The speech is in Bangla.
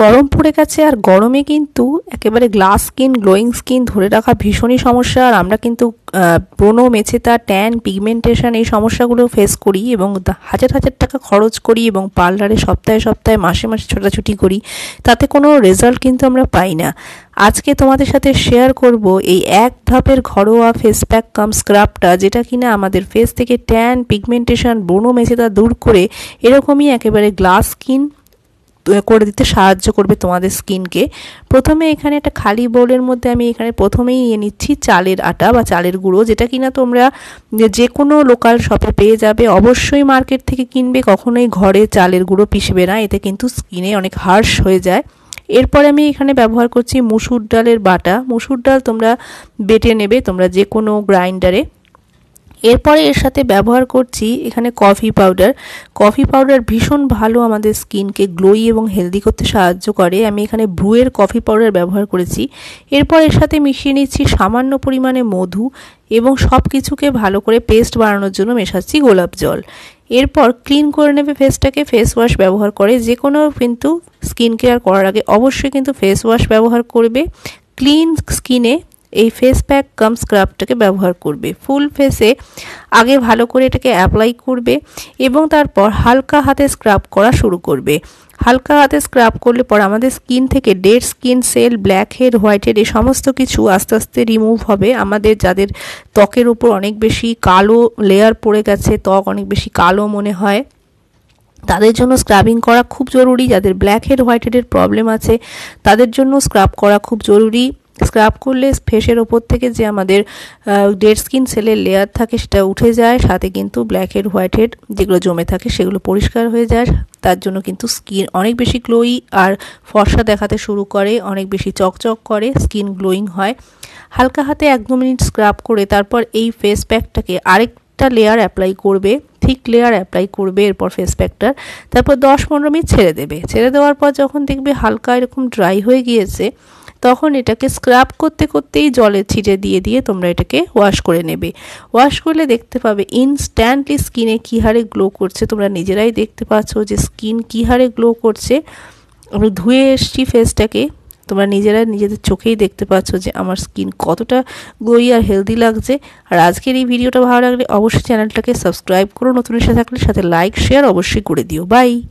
গরম পড়ে গেছে আর গরমে কিন্তু একেবারে গ্লাস স্কিন গ্লোয়িং স্কিন ধরে রাখা ভীষণই সমস্যা। আর আমরা কিন্তু ব্রণ, মেছেতা, ট্যান, পিগমেন্টেশন এই সমস্যাগুলো ফেস করি এবং হাজার হাজার টাকা খরচ করি এবং পার্লারে সপ্তাহে সপ্তাহে মাসে মাসে ছোটাছুটি করি, তাতে কোনো রেজাল্ট কিন্তু আমরা পাই না। আজকে তোমাদের সাথে শেয়ার করব এই এক ধাপের ঘরোয়া ফেস প্যাক কাম স্ক্রাবটা, যেটা কিনা আমাদের ফেস থেকে ট্যান, পিগমেন্টেশন, ব্রণ, মেছেতা দূর করে এরকমই একেবারে গ্লাস স্কিন করে দিতে সাহায্য করবে তোমাদের স্কিনকে। প্রথমে এখানে একটা খালি বোলের মধ্যে আমি এখানে প্রথমেই নিয়ে নিচ্ছি চালের আটা বা চালের গুঁড়ো, যেটা কিনা তোমরা যে কোনো লোকাল শপে পেয়ে যাবে। অবশ্যই মার্কেট থেকে কিনবে, কখনোই ঘরে চালের গুঁড়ো পিষবে না, এতে কিন্তু স্কিনে অনেক হার্শ হয়ে যায়। এরপরে আমি এখানে ব্যবহার করছি মুসুর ডালের বাটা। মুসুর ডাল তোমরা বেটে নেবে তোমরা যে কোনো গ্রাইন্ডারে। এরপরে এর সাথে ব্যবহার করছি এখানে কফি পাউডার। কফি পাউডার ভীষণ ভালো আমাদের স্কিনকে গ্লোই এবং হেলদি করতে সাহায্য করে। আমি এখানে ব্রুয়ের কফি পাউডার ব্যবহার করেছি। এরপর এর সাথে মিশিয়ে নিচ্ছি সামান্য পরিমাণে মধু এবং সব কিছুকে ভালো করে পেস্ট বানানোর জন্য মেশাচ্ছি গোলাপ জল। এরপর ক্লিন করে নেবে ফেসটাকে। ফেস ওয়াশ ব্যবহার করে যে কোনো কিন্তু স্কিন কেয়ার করার আগে অবশ্যই কিন্তু ফেস ওয়াশ ব্যবহার করবে। ক্লিন স্কিনে এই ফেস প্যাক কাম স্ক্রাবটাকে ব্যবহার করবে। ফুল ফেসে আগে ভালো করে এটাকে অ্যাপ্লাই করবে এবং তারপর হালকা হাতে স্ক্রাব করা শুরু করবে। হালকা হাতে স্ক্রাব করলে পর আমাদের স্কিন থেকে dead skin cell, black head, white head এই সমস্ত কিছু আস্তে আস্তে রিমুভ হবে। আমাদের যাদের ত্বকের উপর অনেক বেশি কালো লেয়ার পড়ে গেছে, ত্বক অনেক বেশি কালো মনে হয়, তাদের জন্য স্ক্রাবিং করা খুব জরুরি। যাদের ব্ল্যাক হেড, হোয়াইট হেডের প্রবলেম আছে তাদের জন্য স্ক্রাব করা খুব জরুরি। স্ক্রাব করলে ফেসের ওপর থেকে যে আমাদের ডেড স্কিন সেলের লেয়ার থাকে সেটা উঠে যায়, সাথে কিন্তু ব্ল্যাক হেড, হোয়াইট হেড যেগুলো জমে থাকে সেগুলো পরিষ্কার হয়ে যায়। তার জন্য কিন্তু স্কিন অনেক বেশি গ্লোই আর ফর্সা দেখাতে শুরু করে, অনেক বেশি চকচক করে, স্কিন গ্লোয়িং হয়। হালকা হাতে 1-2 মিনিট স্ক্রাব করে তারপর এই ফেস প্যাকটাকে আরেকটা লেয়ার অ্যাপ্লাই করবে, থিক লেয়ার অ্যাপ্লাই করবে এরপর ফেস প্যাকটার। তারপর 10-15 মিনিট ছেড়ে দেবে। ছেড়ে দেওয়ার পর যখন দেখবে হালকা এরকম ড্রাই হয়ে গিয়েছে, তখন এটাকে স্ক্রাব করতে করতেই জলের ছিটে দিয়ে দিয়ে তোমরা এটাকে ওয়াশ করে নেবে। ওয়াশ করলে দেখতে পাবে ইনস্ট্যান্টলি স্কিনে কী হারে গ্লো করছে। তোমরা নিজেরাই দেখতে পাচ্ছ যে স্কিন কী হারে গ্লো করছে। আমি ধুয়ে এসছি ফেসটাকে, তোমরা নিজেরা নিজেদের চোখেই দেখতে পাচ্ছ যে আমার স্কিন কতটা গ্লোই আর হেলদি লাগছে। আর আজকের এই ভিডিওটা ভালো লাগলে অবশ্যই চ্যানেলটাকে সাবস্ক্রাইব করো, নতুন এসে থাকলে সাথে লাইক শেয়ার অবশ্যই করে দিও। বাই।